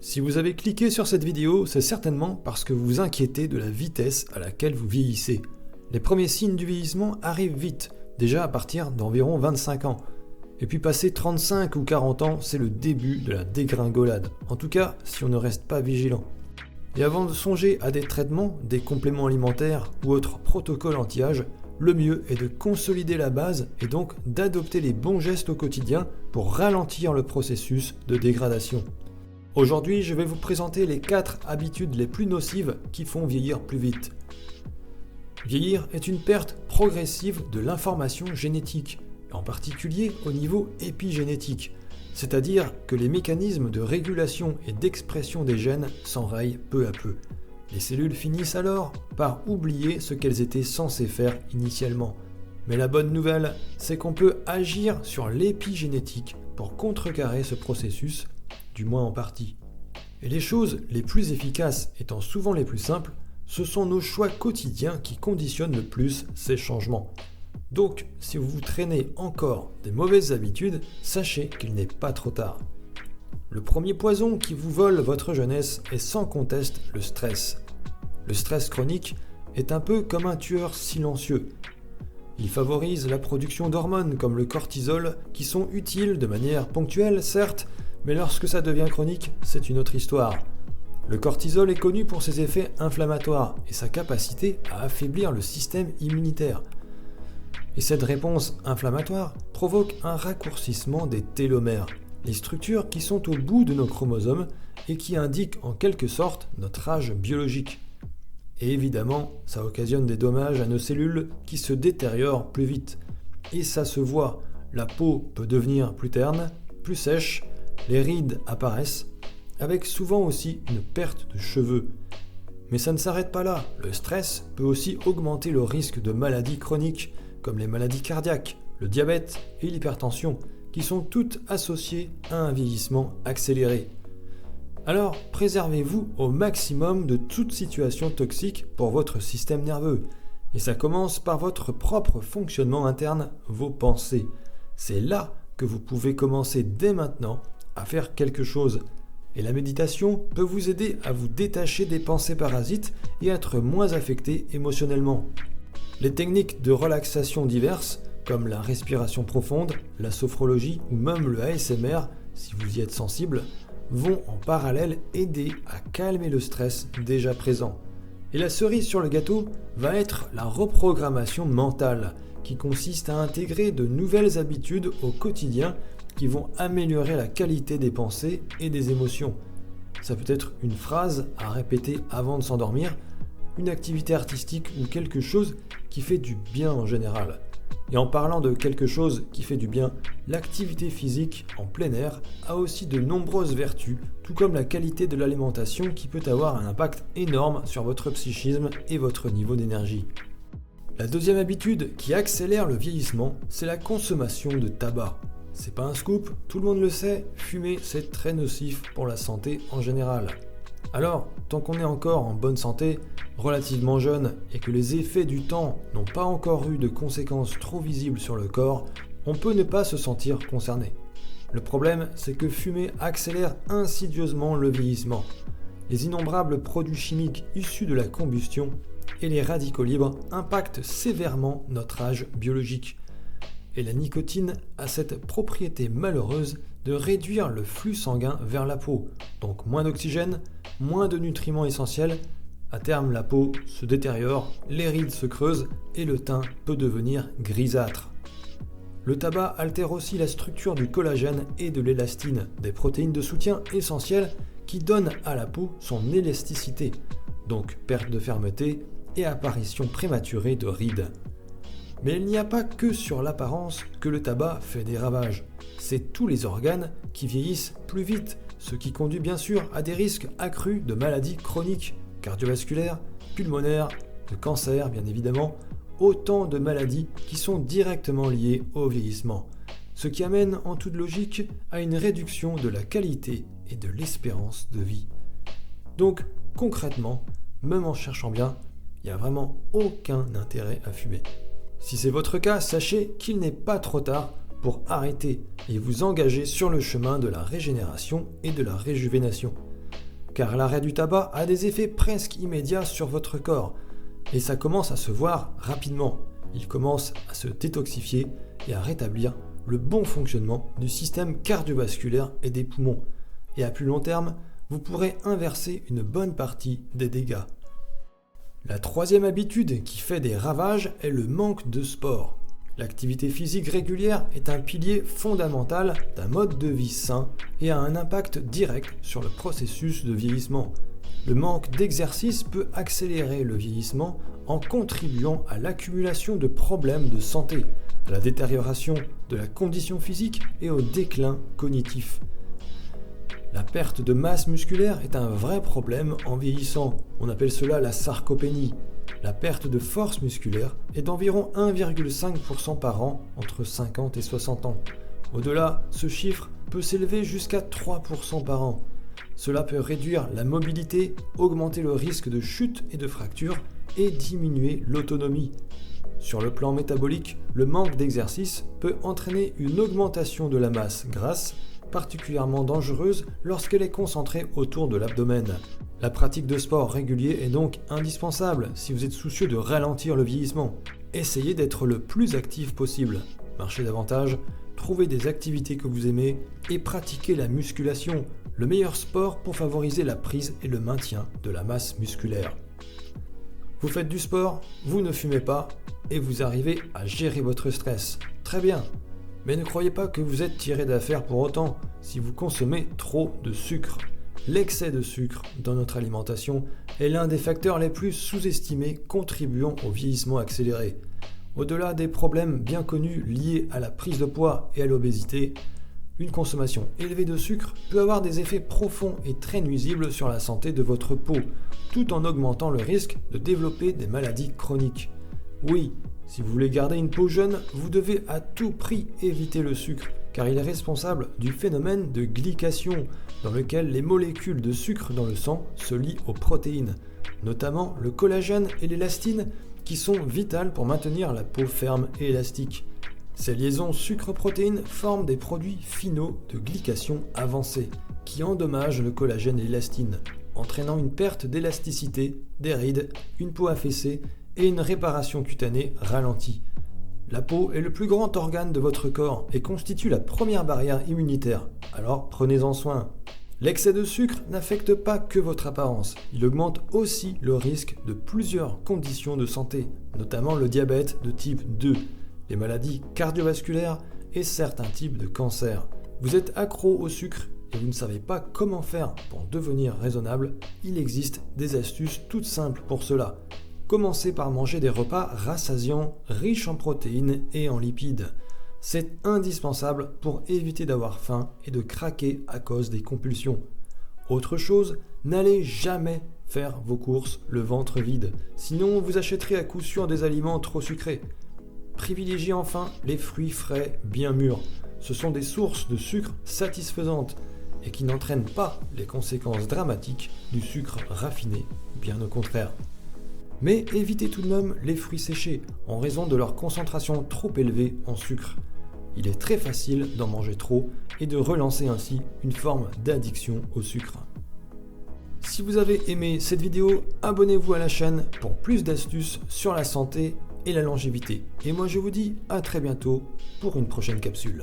Si vous avez cliqué sur cette vidéo, c'est certainement parce que vous vous inquiétez de la vitesse à laquelle vous vieillissez. Les premiers signes du vieillissement arrivent vite, déjà à partir d'environ 25 ans. Et puis passé 35 ou 40 ans, c'est le début de la dégringolade. En tout cas, si on ne reste pas vigilant. Et avant de songer à des traitements, des compléments alimentaires ou autres protocoles anti-âge, le mieux est de consolider la base et donc d'adopter les bons gestes au quotidien pour ralentir le processus de dégradation. Aujourd'hui, je vais vous présenter les 4 habitudes les plus nocives qui font vieillir plus vite. Vieillir est une perte progressive de l'information génétique, en particulier au niveau épigénétique, c'est-à-dire que les mécanismes de régulation et d'expression des gènes s'enrayent peu à peu. Les cellules finissent alors par oublier ce qu'elles étaient censées faire initialement. Mais la bonne nouvelle, c'est qu'on peut agir sur l'épigénétique pour contrecarrer ce processus, du moins en partie. Et les choses les plus efficaces étant souvent les plus simples, ce sont nos choix quotidiens qui conditionnent le plus ces changements. Donc, si vous vous traînez encore des mauvaises habitudes, sachez qu'il n'est pas trop tard. Le premier poison qui vous vole votre jeunesse est sans conteste le stress. Le stress chronique est un peu comme un tueur silencieux. Il favorise la production d'hormones comme le cortisol qui sont utiles de manière ponctuelle, certes, mais lorsque ça devient chronique, c'est une autre histoire. Le cortisol est connu pour ses effets inflammatoires et sa capacité à affaiblir le système immunitaire. Et cette réponse inflammatoire provoque un raccourcissement des télomères, les structures qui sont au bout de nos chromosomes et qui indiquent en quelque sorte notre âge biologique. Et évidemment, ça occasionne des dommages à nos cellules qui se détériorent plus vite. Et ça se voit, la peau peut devenir plus terne, plus sèche, les rides apparaissent, avec souvent aussi une perte de cheveux. Mais ça ne s'arrête pas là, le stress peut aussi augmenter le risque de maladies chroniques, comme les maladies cardiaques, le diabète et l'hypertension, qui sont toutes associées à un vieillissement accéléré. Alors, préservez-vous au maximum de toute situation toxique pour votre système nerveux. Et ça commence par votre propre fonctionnement interne, vos pensées. C'est là que vous pouvez commencer dès maintenant à faire quelque chose. Et la méditation peut vous aider à vous détacher des pensées parasites et être moins affecté émotionnellement. Les techniques de relaxation diverses, comme la respiration profonde, la sophrologie ou même le ASMR, si vous y êtes sensible, vont en parallèle aider à calmer le stress déjà présent. Et la cerise sur le gâteau va être la reprogrammation mentale, qui consiste à intégrer de nouvelles habitudes au quotidien qui vont améliorer la qualité des pensées et des émotions. Ça peut être une phrase à répéter avant de s'endormir, une activité artistique ou quelque chose qui fait du bien en général. Et en parlant de quelque chose qui fait du bien, l'activité physique en plein air a aussi de nombreuses vertus, tout comme la qualité de l'alimentation qui peut avoir un impact énorme sur votre psychisme et votre niveau d'énergie. La deuxième habitude qui accélère le vieillissement, c'est la consommation de tabac. C'est pas un scoop, tout le monde le sait, fumer c'est très nocif pour la santé en général. Alors, tant qu'on est encore en bonne santé, relativement jeune et que les effets du temps n'ont pas encore eu de conséquences trop visibles sur le corps, on peut ne pas se sentir concerné. Le problème, c'est que fumer accélère insidieusement le vieillissement. Les innombrables produits chimiques issus de la combustion et les radicaux libres impactent sévèrement notre âge biologique. Et la nicotine a cette propriété malheureuse de réduire le flux sanguin vers la peau, donc moins d'oxygène, moins de nutriments essentiels. À terme, la peau se détériore, les rides se creusent et le teint peut devenir grisâtre. Le tabac altère aussi la structure du collagène et de l'élastine, des protéines de soutien essentielles qui donnent à la peau son élasticité, donc perte de fermeté et apparition prématurée de rides. Mais il n'y a pas que sur l'apparence que le tabac fait des ravages. C'est tous les organes qui vieillissent plus vite, ce qui conduit bien sûr à des risques accrus de maladies chroniques, cardiovasculaires, pulmonaires, de cancer bien évidemment, autant de maladies qui sont directement liées au vieillissement, ce qui amène en toute logique à une réduction de la qualité et de l'espérance de vie. Donc concrètement, même en cherchant bien, il n'y a vraiment aucun intérêt à fumer. Si c'est votre cas, sachez qu'il n'est pas trop tard pour arrêter et vous engager sur le chemin de la régénération et de la réjuvénation. car l'arrêt du tabac a des effets presque immédiats sur votre corps. Et ça commence à se voir rapidement. Il commence à se détoxifier et à rétablir le bon fonctionnement du système cardiovasculaire et des poumons. Et à plus long terme, vous pourrez inverser une bonne partie des dégâts. La troisième habitude qui fait des ravages est le manque de sport. L'activité physique régulière est un pilier fondamental d'un mode de vie sain et a un impact direct sur le processus de vieillissement. Le manque d'exercice peut accélérer le vieillissement en contribuant à l'accumulation de problèmes de santé, à la détérioration de la condition physique et au déclin cognitif. La perte de masse musculaire est un vrai problème en vieillissant. On appelle cela la sarcopénie. La perte de force musculaire est d'environ 1,5% par an entre 50 et 60 ans. Au-delà, ce chiffre peut s'élever jusqu'à 3% par an. Cela peut réduire la mobilité, augmenter le risque de chute et de fracture et diminuer l'autonomie. Sur le plan métabolique, le manque d'exercice peut entraîner une augmentation de la masse grasse, particulièrement dangereuse lorsqu'elle est concentrée autour de l'abdomen. La pratique de sport régulier est donc indispensable si vous êtes soucieux de ralentir le vieillissement. Essayez d'être le plus actif possible. Marchez davantage, trouvez des activités que vous aimez et pratiquez la musculation, le meilleur sport pour favoriser la prise et le maintien de la masse musculaire. Vous faites du sport, vous ne fumez pas et vous arrivez à gérer votre stress. Très bien. Mais ne croyez pas que vous êtes tiré d'affaire pour autant si vous consommez trop de sucre. L'excès de sucre dans notre alimentation est l'un des facteurs les plus sous-estimés contribuant au vieillissement accéléré. Au-delà des problèmes bien connus liés à la prise de poids et à l'obésité, une consommation élevée de sucre peut avoir des effets profonds et très nuisibles sur la santé de votre peau, tout en augmentant le risque de développer des maladies chroniques. Oui, si vous voulez garder une peau jeune, vous devez à tout prix éviter le sucre, car il est responsable du phénomène de glycation, dans lequel les molécules de sucre dans le sang se lient aux protéines, notamment le collagène et l'élastine, qui sont vitales pour maintenir la peau ferme et élastique. Ces liaisons sucre-protéines forment des produits finaux de glycation avancée, qui endommagent le collagène et l'élastine, entraînant une perte d'élasticité, des rides, une peau affaissée et une réparation cutanée ralentie. La peau est le plus grand organe de votre corps et constitue la première barrière immunitaire, alors prenez-en soin. L'excès de sucre n'affecte pas que votre apparence, il augmente aussi le risque de plusieurs conditions de santé, notamment le diabète de type 2, les maladies cardiovasculaires et certains types de cancers. Vous êtes accro au sucre et vous ne savez pas comment faire pour devenir raisonnable, il existe des astuces toutes simples pour cela. Commencez par manger des repas rassasiants, riches en protéines et en lipides. C'est indispensable pour éviter d'avoir faim et de craquer à cause des compulsions. Autre chose, n'allez jamais faire vos courses le ventre vide, sinon vous achèterez à coup sûr des aliments trop sucrés. Privilégiez enfin les fruits frais bien mûrs. Ce sont des sources de sucre satisfaisantes et qui n'entraînent pas les conséquences dramatiques du sucre raffiné, bien au contraire. Mais évitez tout de même les fruits séchés, en raison de leur concentration trop élevée en sucre. Il est très facile d'en manger trop et de relancer ainsi une forme d'addiction au sucre. Si vous avez aimé cette vidéo, abonnez-vous à la chaîne pour plus d'astuces sur la santé et la longévité. Et moi je vous dis à très bientôt pour une prochaine capsule.